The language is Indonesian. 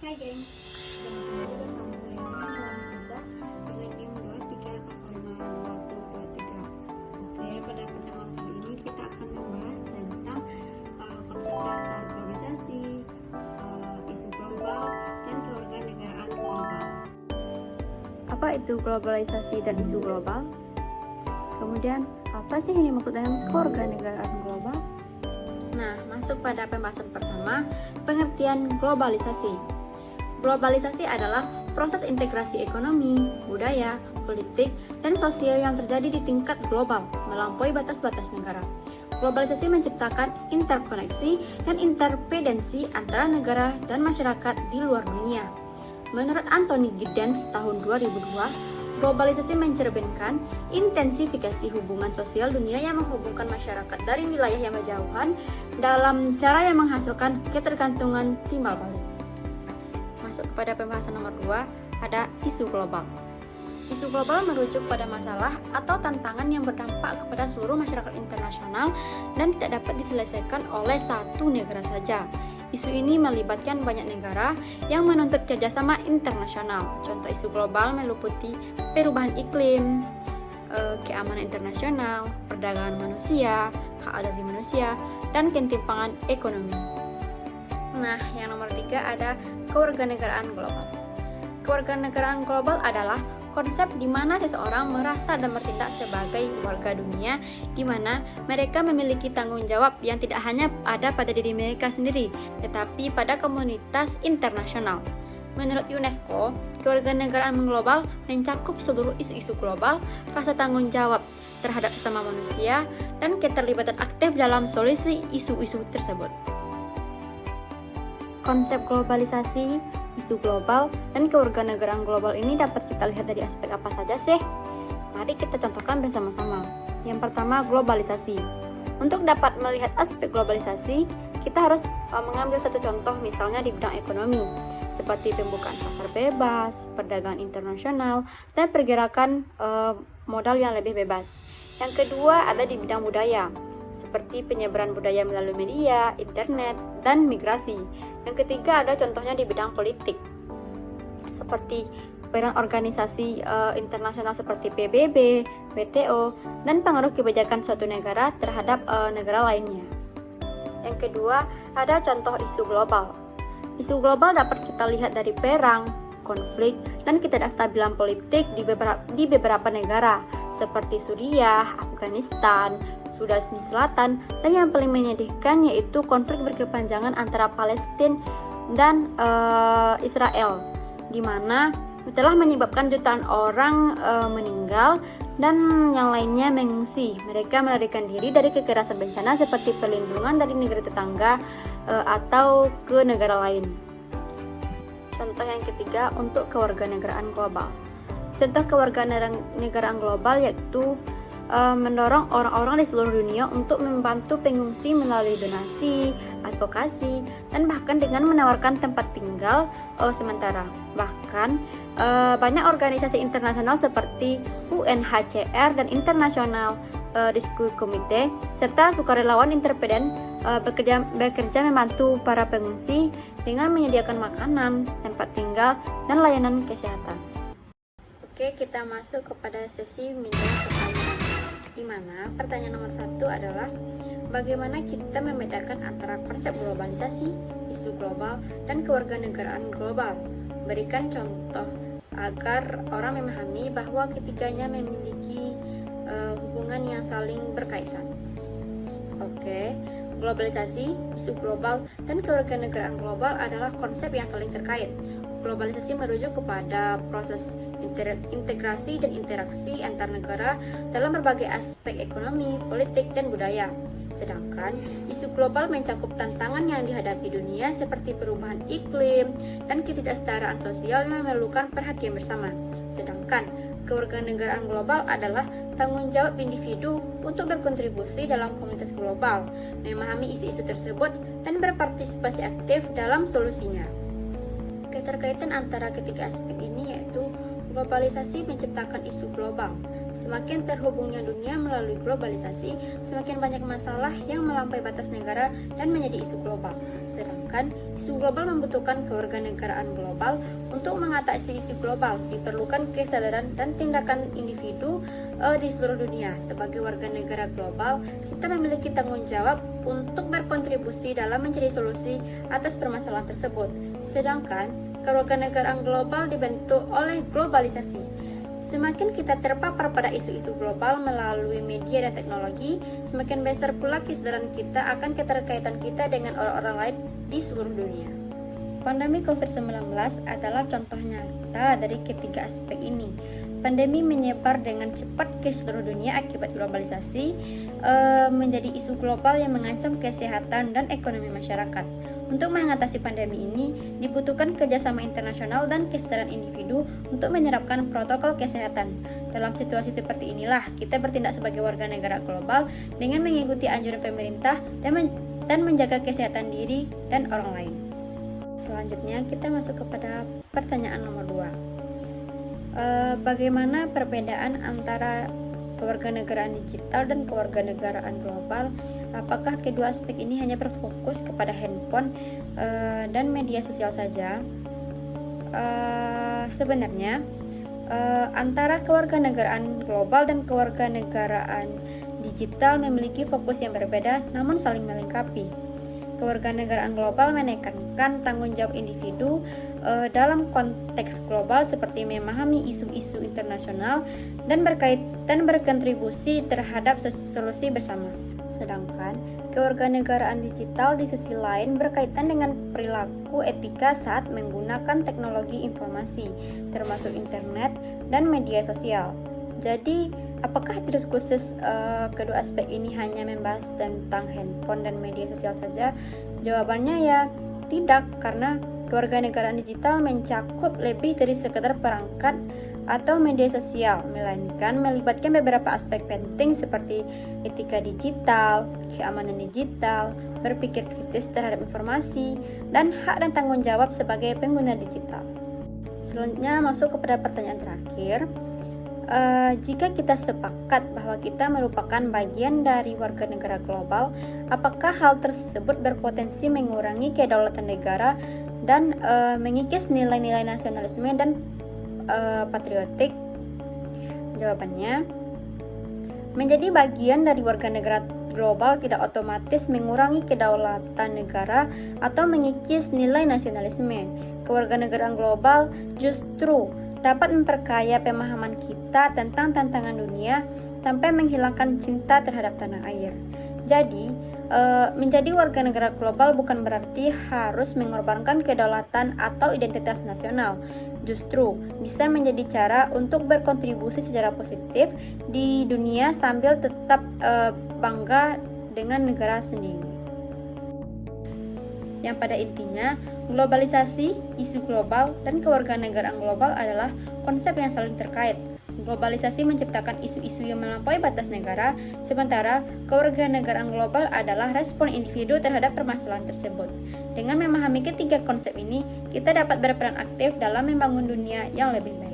Hai gengs, selamat kembali bersama saya Nurul Liza dengan NIM 23052223. Oke, pada pertemuan kali ini kita akan membahas tentang konsep dasar globalisasi, isu global, dan kewarganegaraan global. Apa itu globalisasi dan isu global? Kemudian, apa sih yang dimaksud dengan kewarganegaraan global? Nah, masuk pada pembahasan pertama, pengertian globalisasi. Globalisasi adalah proses integrasi ekonomi, budaya, politik, dan sosial yang terjadi di tingkat global, melampaui batas-batas negara. Globalisasi menciptakan interkoneksi dan interdependensi antara negara dan masyarakat di luar dunia. Menurut Anthony Giddens tahun 2002, globalisasi mencerminkan intensifikasi hubungan sosial dunia yang menghubungkan masyarakat dari wilayah yang berjauhan dalam cara yang menghasilkan ketergantungan timbal balik. Masuk kepada pembahasan nomor 2, ada isu global. Isu global merujuk pada masalah atau tantangan yang berdampak kepada seluruh masyarakat internasional dan tidak dapat diselesaikan oleh satu negara saja. Isu ini melibatkan banyak negara yang menuntut kerjasama internasional. Contoh isu global meliputi perubahan iklim, keamanan internasional, perdagangan manusia, hak asasi manusia, dan ketimpangan ekonomi. Nah, yang nomor 3 ada kewarganegaraan global. Kewarganegaraan global adalah konsep di mana seseorang merasa dan bertindak sebagai warga dunia, di mana mereka memiliki tanggung jawab yang tidak hanya ada pada diri mereka sendiri, tetapi pada komunitas internasional. Menurut UNESCO, kewarganegaraan global mencakup seluruh isu-isu global, rasa tanggung jawab terhadap sesama manusia, dan keterlibatan aktif dalam solusi isu-isu tersebut. Konsep globalisasi, isu global, dan kewarganegaraan global ini dapat kita lihat dari aspek apa saja sih? Mari kita contohkan bersama-sama. Yang pertama, globalisasi. Untuk dapat melihat aspek globalisasi, kita harus mengambil satu contoh misalnya di bidang ekonomi, seperti pembukaan pasar bebas, perdagangan internasional, dan pergerakan modal yang lebih bebas. Yang kedua ada di bidang budaya, seperti penyebaran budaya melalui media, internet, dan migrasi. Yang ketiga ada contohnya di bidang politik, seperti peran organisasi internasional seperti PBB, WTO, dan pengaruh kebijakan suatu negara terhadap negara lainnya. Yang kedua ada contoh isu global. Isu global dapat kita lihat dari perang, konflik, dan ketidakstabilan politik di beberapa negara, seperti Suriah, Afghanistan, Sudan Selatan, dan yang paling menyedihkan yaitu konflik berkepanjangan antara Palestina dan Israel, di mana telah menyebabkan jutaan orang meninggal dan yang lainnya mengungsi. Mereka melarikan diri dari kekerasan bencana seperti perlindungan dari negara tetangga atau ke negara lain. Contoh yang ketiga untuk kewarganegaraan global. Contoh kewarganegaraan global yaitu mendorong orang-orang di seluruh dunia untuk membantu pengungsi melalui donasi, advokasi, dan bahkan dengan menawarkan tempat tinggal sementara. Bahkan banyak organisasi internasional seperti UNHCR dan International Rescue Committee serta sukarelawan independen bekerja membantu para pengungsi dengan menyediakan makanan, tempat tinggal, dan layanan kesehatan. Oke, kita masuk kepada sesi menjawab pertanyaan, di mana pertanyaan nomor 1 adalah bagaimana kita membedakan antara konsep globalisasi, isu global, dan kewarganegaraan global. Berikan contoh agar orang memahami bahwa ketiganya memiliki hubungan yang saling berkaitan. Oke, globalisasi, isu global, dan kewarganegaraan global adalah konsep yang saling terkait. Globalisasi merujuk kepada proses integrasi dan interaksi antar negara dalam berbagai aspek ekonomi, politik, dan budaya. Sedangkan isu global mencakup tantangan yang dihadapi dunia seperti perubahan iklim dan ketidaksetaraan sosial yang memerlukan perhatian bersama. Sedangkan kewarganegaraan global adalah tanggung jawab individu untuk berkontribusi dalam komunitas global, memahami isu-isu tersebut, dan berpartisipasi aktif dalam solusinya. Keterkaitan antara ketiga aspek ini yaitu globalisasi menciptakan isu global, Semakin terhubungnya dunia melalui globalisasi, semakin banyak masalah yang melampaui batas negara dan menjadi isu global. Sedangkan isu global membutuhkan kewarganegaraan global. Untuk mengatasi isu global, diperlukan kesadaran dan tindakan individu di seluruh dunia. Sebagai warga negara global, kita memiliki tanggung jawab untuk berkontribusi dalam mencari solusi atas permasalahan tersebut. Sedangkan kewarganegaraan global dibentuk oleh globalisasi. Semakin kita terpapar pada isu-isu global melalui media dan teknologi, semakin besar pula kesadaran kita akan keterkaitan kita dengan orang-orang lain di seluruh dunia. Pandemi COVID-19 adalah contoh nyata dari ketiga aspek ini. Pandemi menyebar dengan cepat ke seluruh dunia akibat globalisasi, menjadi isu global yang mengancam kesehatan dan ekonomi masyarakat. Untuk mengatasi pandemi ini, dibutuhkan kerjasama internasional dan kesadaran individu untuk menerapkan protokol kesehatan. Dalam situasi seperti inilah, kita bertindak sebagai warga negara global dengan mengikuti anjuran pemerintah dan menjaga kesehatan diri dan orang lain. Selanjutnya, kita masuk kepada pertanyaan nomor 2. Bagaimana perbedaan antara kewarganegaraan digital dan kewarganegaraan global? Apakah kedua aspek ini hanya berfokus kepada handphone dan media sosial saja? Sebenarnya antara kewarganegaraan global dan kewarganegaraan digital memiliki fokus yang berbeda namun saling melengkapi. Kewarganegaraan global menekankan tanggung jawab individu dalam konteks global seperti memahami isu-isu internasional dan berkontribusi terhadap solusi bersama. Sedangkan kewarganegaraan digital di sisi lain berkaitan dengan perilaku etika saat menggunakan teknologi informasi, termasuk internet dan media sosial. Jadi, apakah diskursus kedua aspek ini hanya membahas tentang handphone dan media sosial saja? Jawabannya ya tidak, karena kewarganegaraan digital mencakup lebih dari sekedar perangkat atau media sosial, melainkan melibatkan beberapa aspek penting seperti etika digital, keamanan digital, berpikir kritis terhadap informasi, dan hak dan tanggung jawab sebagai pengguna digital. Selanjutnya masuk kepada pertanyaan terakhir. Jika kita sepakat bahwa kita merupakan bagian dari warga negara global, apakah hal tersebut berpotensi mengurangi kedaulatan negara dan mengikis nilai-nilai nasionalisme dan patriotik? Jawabannya, menjadi bagian dari warga negara global tidak otomatis mengurangi kedaulatan negara atau mengikis nilai nasionalisme. Kewarganegaraan global justru dapat memperkaya pemahaman kita tentang tantangan dunia tanpa menghilangkan cinta terhadap tanah air. Jadi, menjadi warga negara global bukan berarti harus mengorbankan kedaulatan atau identitas nasional. Justru bisa menjadi cara untuk berkontribusi secara positif di dunia sambil tetap bangga dengan negara sendiri. Yang pada intinya, globalisasi, isu global, dan kewarganegaraan global adalah konsep yang saling terkait. Globalisasi menciptakan isu-isu yang melampaui batas negara, sementara kewarganegaraan global adalah respon individu terhadap permasalahan tersebut. Dengan memahami ketiga konsep ini, kita dapat berperan aktif dalam membangun dunia yang lebih baik.